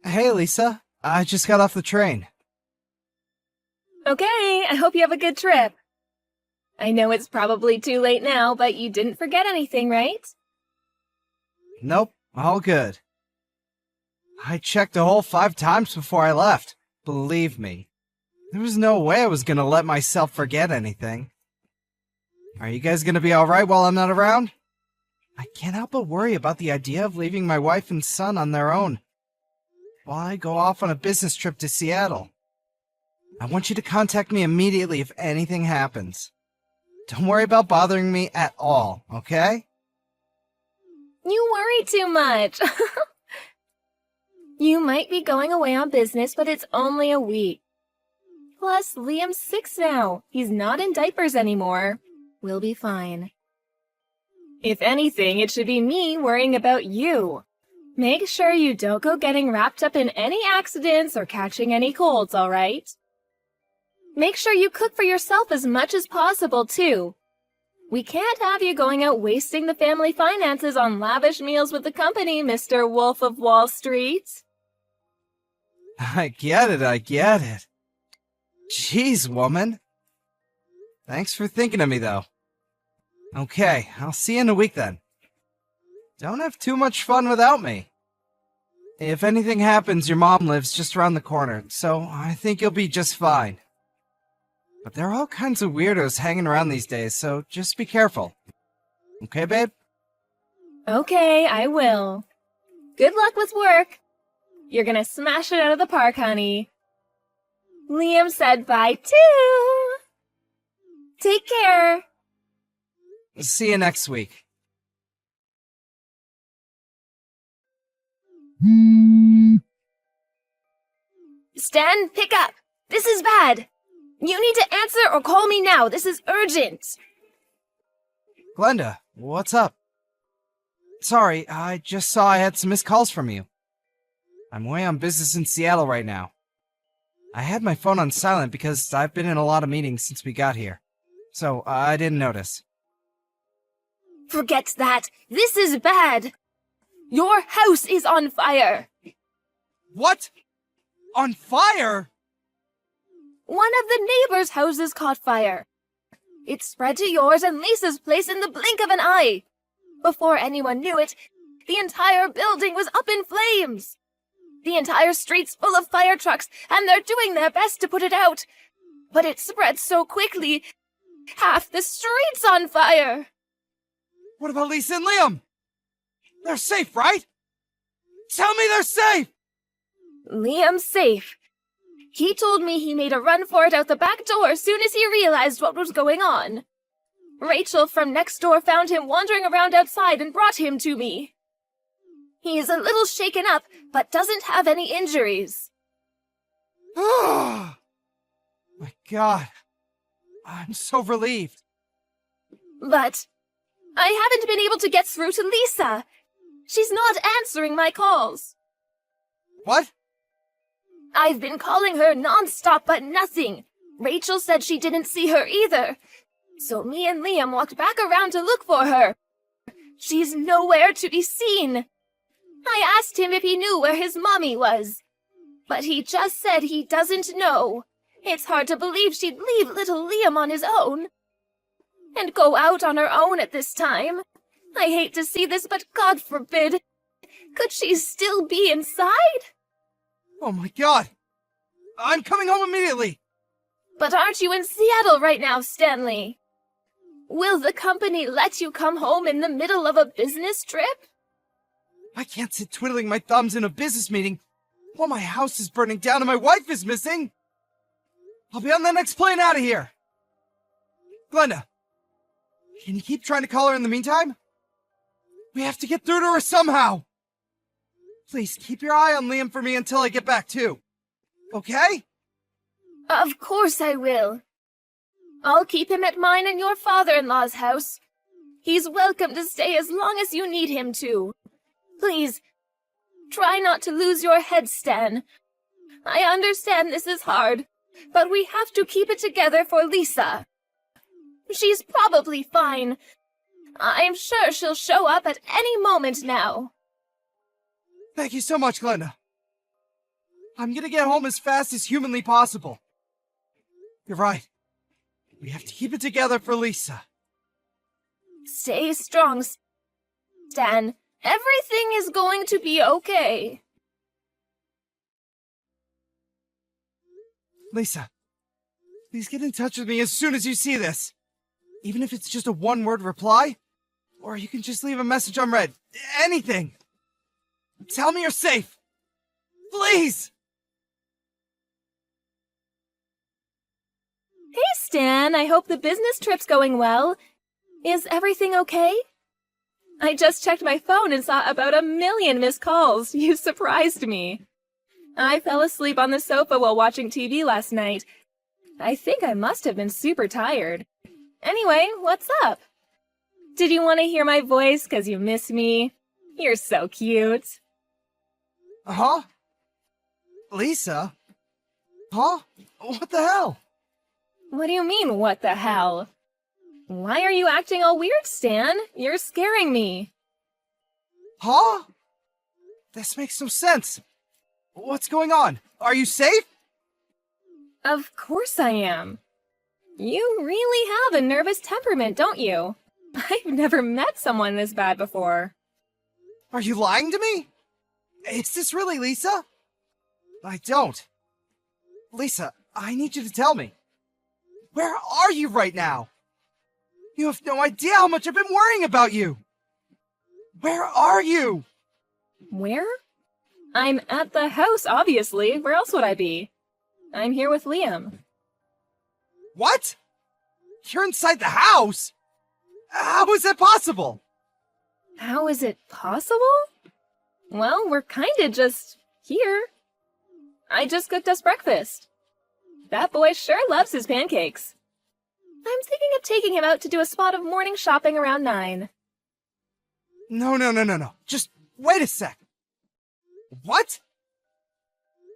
Hey, Lisa. I just got off the train. Okay, I hope you have a good trip. I know it's probably too late now, but you didn't forget anything, right? Nope, all good. I checked the whole 5 times before I left. Believe me. There was no way I was gonna let myself forget anything. Are you guys gonna be alright while I'm not around? I can't help but worry about the idea of leaving my wife and son on their own while I go off on a business trip to Seattle. I want you to contact me immediately if anything happens. Don't worry about bothering me at all, okay? You worry too much. You might be going away on business, but it's only a week. Plus, Liam's 6 now. He's not in diapers anymore. We'll be fine. If anything, it should be me worrying about you. Make sure you don't go getting wrapped up in any accidents or catching any colds, all right? Make sure you cook for yourself as much as possible, too. We can't have you going out wasting the family finances on lavish meals with the company, Mr. Wolf of Wall Street. I get it. Jeez, woman. Thanks for thinking of me, though. Okay, I'll see you in a week then. Don't have too much fun without me. If anything happens, your mom lives just around the corner, so I think you'll be just fine. But there are all kinds of weirdos hanging around these days, so just be careful. Okay, babe? Okay, I will. Good luck with work. You're gonna smash it out of the park, honey. Liam said bye, too. Take care. See you next week. Stan, pick up. This is bad. You need to answer or call me now. This is urgent. Glenda, what's up? Sorry, I just saw I had some missed calls from you. I'm away on business in Seattle right now. I had my phone on silent because I've been in a lot of meetings since we got here, so I didn't notice. Forget that. This is bad. Your house is on fire. What? On fire? One of the neighbors' houses caught fire. It spread to yours and Lisa's place in the blink of an eye. Before anyone knew it, the entire building was up in flames. The entire street's full of fire trucks, and they're doing their best to put it out. But it spread so quickly, half the street's on fire. What about Lisa and Liam? They're safe, right? Tell me they're safe! Liam's safe. He told me he made a run for it out the back door as soon as he realized what was going on. Rachel from next door found him wandering around outside and brought him to me. He is a little shaken up, but doesn't have any injuries. Oh, my God. I'm so relieved. But I haven't been able to get through to Lisa. She's not answering my calls. What? I've been calling her non-stop, but nothing. Rachel said she didn't see her either. So me and Liam walked back around to look for her. She's nowhere to be seen. I asked him if he knew where his mommy was. But he just said he doesn't know. It's hard to believe she'd leave little Liam on his own. And go out on her own at this time. I hate to see this, but God forbid. Could she still be inside? Oh my God. I'm coming home immediately. But aren't you in Seattle right now, Stanley? Will the company let you come home in the middle of a business trip? I can't sit twiddling my thumbs in a business meeting while my house is burning down and my wife is missing. I'll be on the next plane out of here. Glenda, can you keep trying to call her in the meantime? We have to get through to her somehow. Please keep your eye on Liam for me until I get back too. Okay? Of course I will. I'll keep him at mine and your father-in-law's house. He's welcome to stay as long as you need him to. Please, try not to lose your head, Stan. I understand this is hard, but we have to keep it together for Lisa. She's probably fine. I'm sure she'll show up at any moment now. Thank you so much, Glenda. I'm gonna get home as fast as humanly possible. You're right. We have to keep it together for Lisa. Stay strong, Stan. Everything is going to be okay. Lisa, please get in touch with me as soon as you see this. Even if it's just a one-word reply, or you can just leave a message unread. Anything. Tell me you're safe. Please! Hey, Stan, I hope the business trip's going well. Is everything okay? I just checked my phone and saw about 1 million missed calls. You surprised me. I fell asleep on the sofa while watching TV last night. I think I must have been super tired. Anyway, what's up? Did you want to hear my voice 'cause you miss me? You're so cute. Huh? Lisa? Huh? What the hell? What do you mean, what the hell? Why are you acting all weird, Stan? You're scaring me. Huh? This makes no sense. What's going on? Are you safe? Of course I am. You really have a nervous temperament, don't you? I've never met someone this bad before. Are you lying to me? Is this really Lisa? I don't. Lisa, I need you to tell me. Where are you right now? You have no idea how much I've been worrying about you. Where are you? Where? I'm at the house, obviously. Where else would I be? I'm here with Liam. What? You're inside the house? How is that possible? How is it possible? Well, we're kinda just here. I just cooked us breakfast. That boy sure loves his pancakes. I'm thinking of taking him out to do a spot of morning shopping around 9. No. Just wait a sec. What?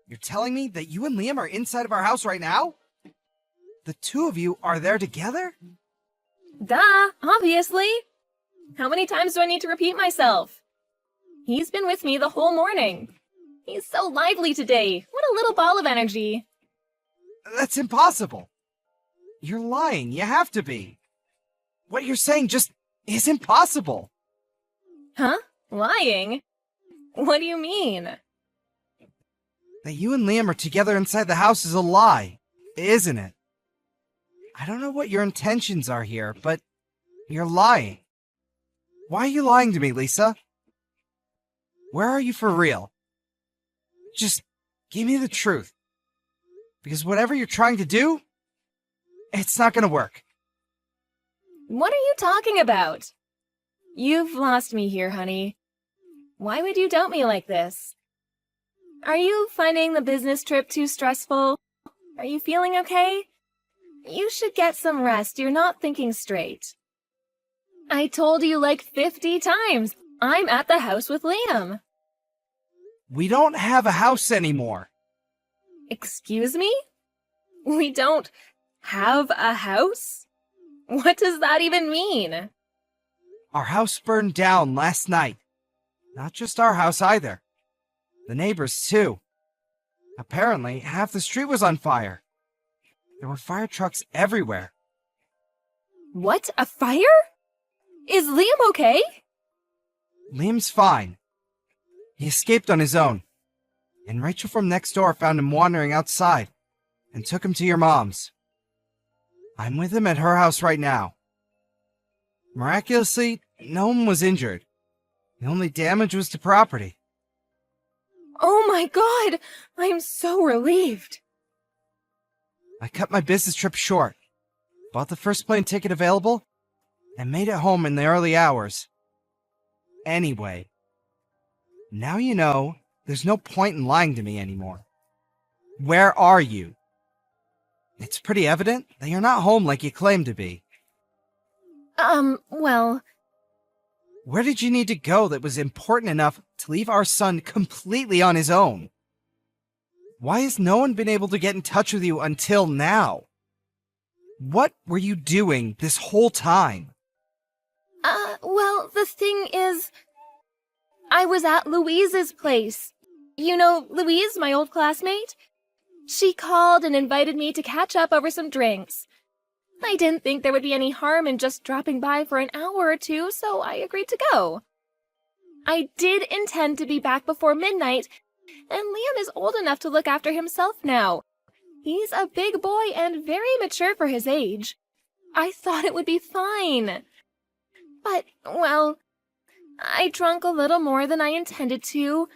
You're telling me that you and Liam are inside of our house right now? The two of you are there together? Duh, obviously. How many times do I need to repeat myself? He's been with me the whole morning. He's so lively today. What a little ball of energy. That's impossible. You're lying. You have to be. What you're saying just isn't possible. Huh? Lying? What do you mean? That you and Liam are together inside the house is a lie, isn't it? I don't know what your intentions are here, but you're lying. Why are you lying to me, Lisa? Where are you for real? Just give me the truth. Because whatever you're trying to do, it's not gonna work. What are you talking about? You've lost me here, honey. Why would you doubt me like this? Are you finding the business trip too stressful? Are you feeling okay? You should get some rest. You're not thinking straight. I told you like 50 times. I'm at the house with Liam. We don't have a house anymore. Excuse me? We don't have a house? What does that even mean? Our house burned down last night. Not just our house either. The neighbors too. Apparently, half the street was on fire. There were fire trucks everywhere. What? A fire? Is Liam okay? Liam's fine. He escaped on his own. And Rachel from next door found him wandering outside and took him to your mom's. I'm with him at her house right now. Miraculously, no one was injured. The only damage was to property. Oh my god! I'm so relieved. I cut my business trip short, bought the first plane ticket available, and made it home in the early hours. Anyway, now you know there's no point in lying to me anymore. Where are you? It's pretty evident that you're not home like you claim to be. Well... Where did you need to go that was important enough to leave our son completely on his own? Why has no one been able to get in touch with you until now? What were you doing this whole time? Well, the thing is... I was at Louise's place. You know Louise, my old classmate? She called and invited me to catch up over some drinks. I didn't think there would be any harm in just dropping by for an hour or two, so I agreed to go. I did intend to be back before midnight, and Liam is old enough to look after himself now. He's a big boy and very mature for his age. I thought it would be fine. But, well, I drank a little more than I intended to,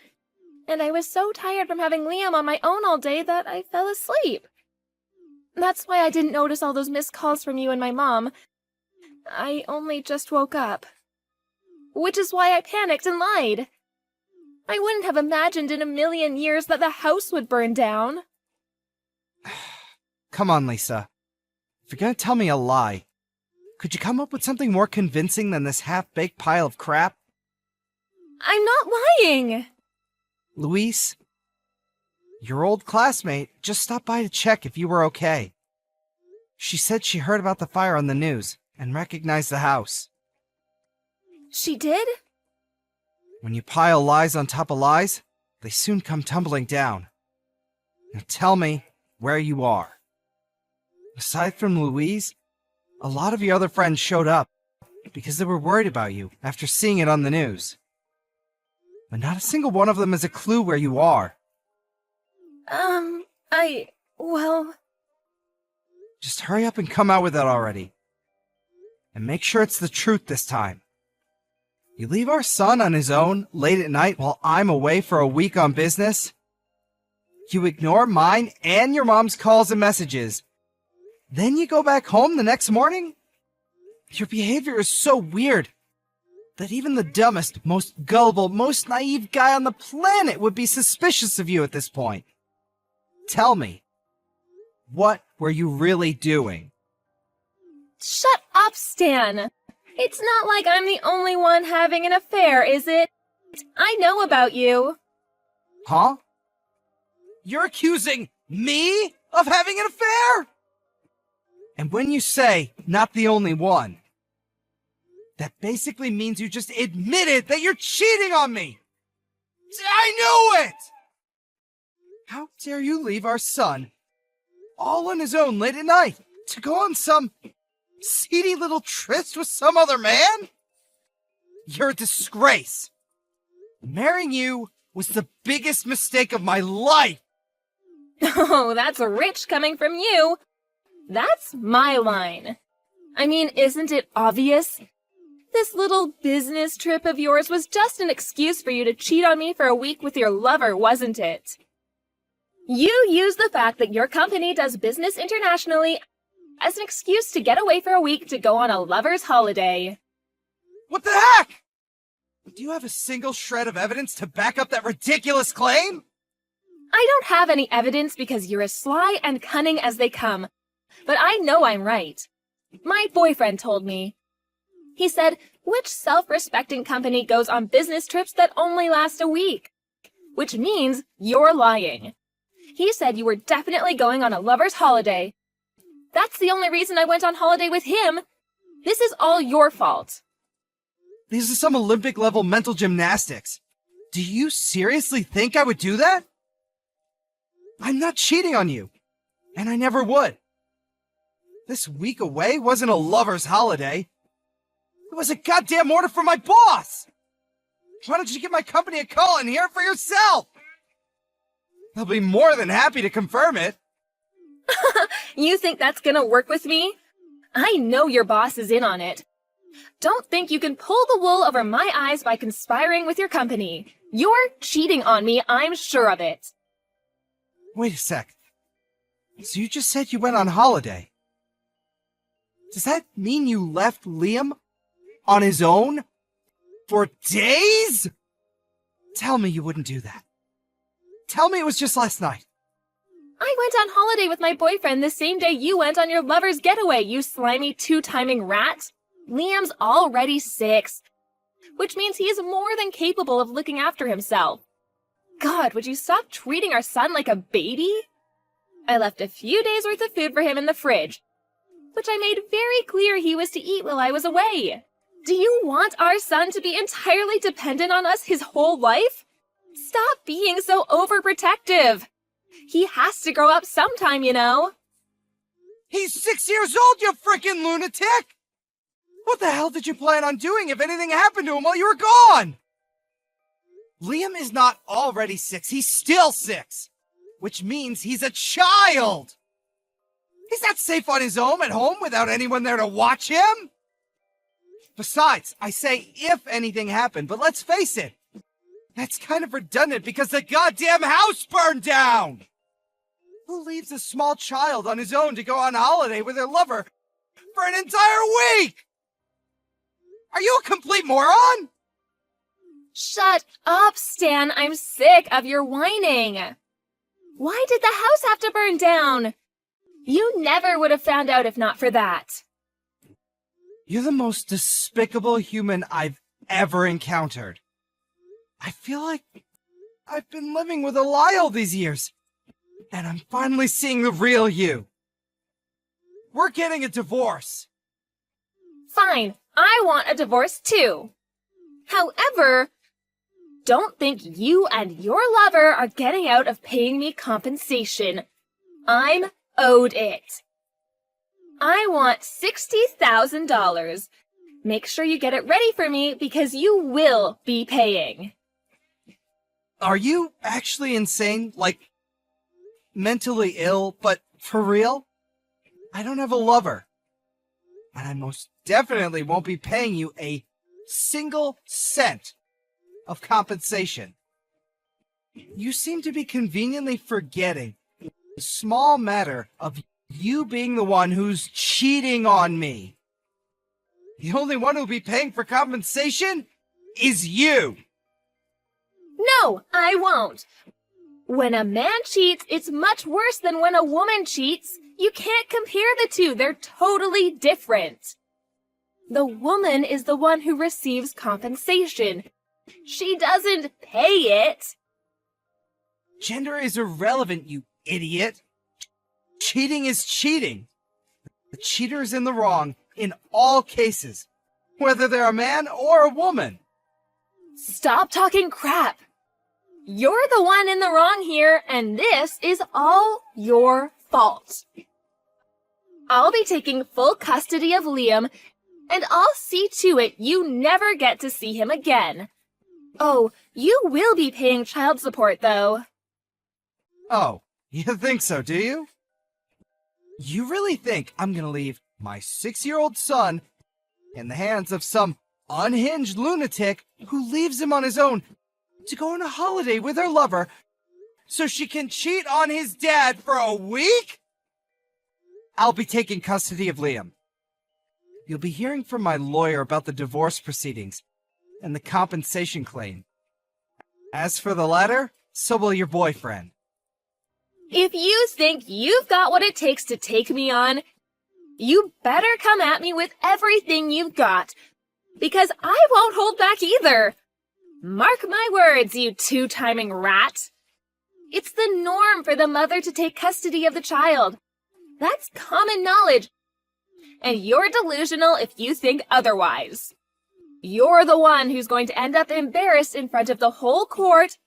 and I was so tired from having Liam on my own all day that I fell asleep. That's why I didn't notice all those missed calls from you and my mom. I only just woke up. Which is why I panicked and lied. I wouldn't have imagined in a million years that the house would burn down. Come on, Lisa. If you're gonna tell me a lie, could you come up with something more convincing than this half-baked pile of crap? I'm not lying! Luis, your old classmate just stopped by to check if you were okay. She said she heard about the fire on the news and recognized the house. She did? When you pile lies on top of lies, they soon come tumbling down. Now tell me where you are. Aside from Louise, a lot of your other friends showed up because they were worried about you after seeing it on the news. But not a single one of them has a clue where you are. Well... Just hurry up and come out with it already. And make sure it's the truth this time. You leave our son on his own late at night while I'm away for a week on business. You ignore mine and your mom's calls and messages. Then you go back home the next morning? Your behavior is so weird that even the dumbest, most gullible, most naive guy on the planet would be suspicious of you at this point. Tell me, what were you really doing? Shut up, Stan! It's not like I'm the only one having an affair, is it? I know about you. Huh? You're accusing me of having an affair? And when you say, not the only one, that basically means you just admitted that you're cheating on me! I knew it! How dare you leave our son all on his own late at night to go on some seedy little tryst with some other man? You're a disgrace. Marrying you was the biggest mistake of my life. Oh, that's rich coming from you. That's my line. I mean, isn't it obvious? This little business trip of yours was just an excuse for you to cheat on me for a week with your lover, wasn't it? You used the fact that your company does business internationally as an excuse to get away for a week to go on a lover's holiday. What the heck? Do you have a single shred of evidence to back up that ridiculous claim? I don't have any evidence because you're as sly and cunning as they come, but I know I'm right. My boyfriend told me. He said, which self-respecting company goes on business trips that only last a week? Which means you're lying. He said you were definitely going on a lover's holiday. That's the only reason I went on holiday with him. This is all your fault. These are some Olympic-level mental gymnastics. Do you seriously think I would do that? I'm not cheating on you, and I never would. This week away wasn't a lover's holiday. It was a goddamn order from my boss! Why don't you give my company a call and hear it for yourself? They'll be more than happy to confirm it. You think that's gonna work with me? I know your boss is in on it. Don't think you can pull the wool over my eyes by conspiring with your company. You're cheating on me, I'm sure of it. Wait a sec. So you just said you went on holiday. Does that mean you left Liam on his own? For days? Tell me you wouldn't do that. Tell me it was just last night. I went on holiday with my boyfriend the same day you went on your lover's getaway, you slimy two-timing rat. Liam's already 6, which means he is more than capable of looking after himself. God, would you stop treating our son like a baby? I left a few days' worth of food for him in the fridge, which I made very clear he was to eat while I was away. Do you want our son to be entirely dependent on us his whole life? Stop being so overprotective. He has to grow up sometime, you know. He's 6 years old, you freaking lunatic! What the hell did you plan on doing if anything happened to him while you were gone? Liam is not already 6, he's still 6. Which means he's a child! He's not safe on his own at home without anyone there to watch him! Besides, I say if anything happened, but let's face it, that's kind of redundant because the goddamn house burned down! Who leaves a small child on his own to go on holiday with her lover for an entire week? Are you a complete moron? Shut up, Stan. I'm sick of your whining. Why did the house have to burn down? You never would have found out if not for that. You're the most despicable human I've ever encountered. I feel like I've been living with a lie all these years, and I'm finally seeing the real you. We're getting a divorce. Fine, I want a divorce too. However, don't think you and your lover are getting out of paying me compensation. I'm owed it. I want $60,000. Make sure you get it ready for me because you will be paying. Are you actually insane? Like, mentally ill, but for real? I don't have a lover. And I most definitely won't be paying you a single cent of compensation. You seem to be conveniently forgetting the small matter of you being the one who's cheating on me. The only one who'll be paying for compensation is you. No, I won't. When a man cheats, it's much worse than when a woman cheats. You can't compare the two. They're totally different. The woman is the one who receives compensation. She doesn't pay it. Gender is irrelevant, you idiot. Cheating is cheating. The cheater is in the wrong in all cases, whether they're a man or a woman. Stop talking crap. You're the one in the wrong here, and this is all your fault. I'll be taking full custody of Liam, and I'll see to it you never get to see him again. Oh, you will be paying child support, though. Oh, you think so, do you? You really think I'm gonna leave my 6-year-old son in the hands of some unhinged lunatic who leaves him on his own to go on a holiday with her lover so she can cheat on his dad for a week? I'll be taking custody of Liam. You'll be hearing from my lawyer about the divorce proceedings and the compensation claim. As for the latter, so will your boyfriend. If you think you've got what it takes to take me on, you better come at me with everything you've got, because I won't hold back either. Mark my words, you two-timing rat. It's the norm for the mother to take custody of the child. That's common knowledge, and you're delusional if you think otherwise. You're the one who's going to end up embarrassed in front of the whole court,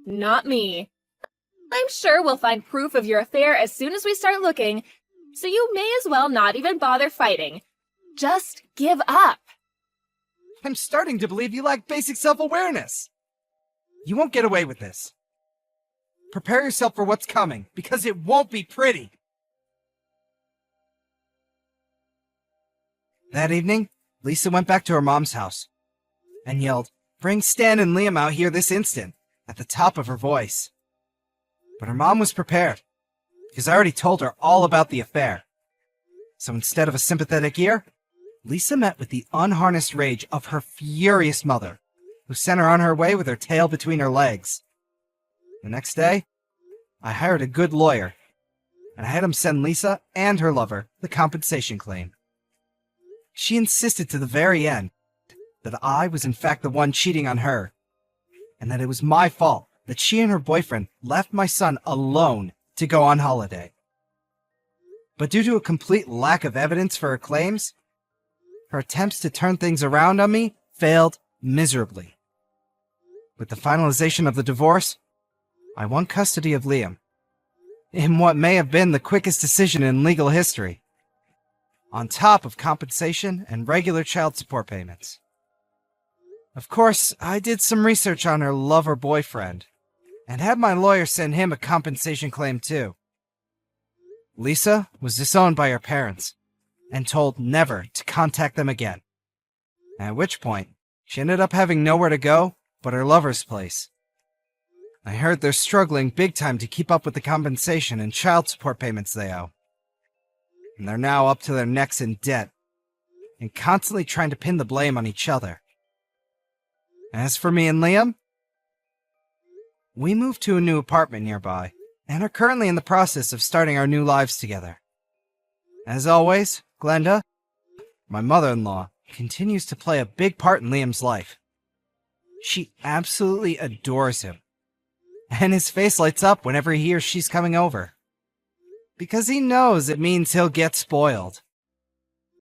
not me. I'm sure we'll find proof of your affair as soon as we start looking, so you may as well not even bother fighting. Just give up. I'm starting to believe you lack basic self-awareness. You won't get away with this. Prepare yourself for what's coming, because it won't be pretty. That evening, Lisa went back to her mom's house and yelled, "Bring Stan and Liam out here this instant," at the top of her voice. But her mom was prepared, because I already told her all about the affair. So instead of a sympathetic ear, Lisa met with the unharnessed rage of her furious mother, who sent her on her way with her tail between her legs. The next day, I hired a good lawyer, and I had him send Lisa and her lover the compensation claim. She insisted to the very end that I was in fact the one cheating on her, and that it was my fault that she and her boyfriend left my son alone to go on holiday. But due to a complete lack of evidence for her claims, her attempts to turn things around on me failed miserably. With the finalization of the divorce, I won custody of Liam, in what may have been the quickest decision in legal history, on top of compensation and regular child support payments. Of course, I did some research on her lover boyfriend, and had my lawyer send him a compensation claim too. Lisa was disowned by her parents, and told never to contact them again, at which point she ended up having nowhere to go but her lover's place. I heard they're struggling big time to keep up with the compensation and child support payments they owe. And they're now up to their necks in debt, and constantly trying to pin the blame on each other. As for me and Liam, we moved to a new apartment nearby, and are currently in the process of starting our new lives together. As always, Glenda, my mother-in-law, continues to play a big part in Liam's life. She absolutely adores him, and his face lights up whenever he or she's coming over, because he knows it means he'll get spoiled.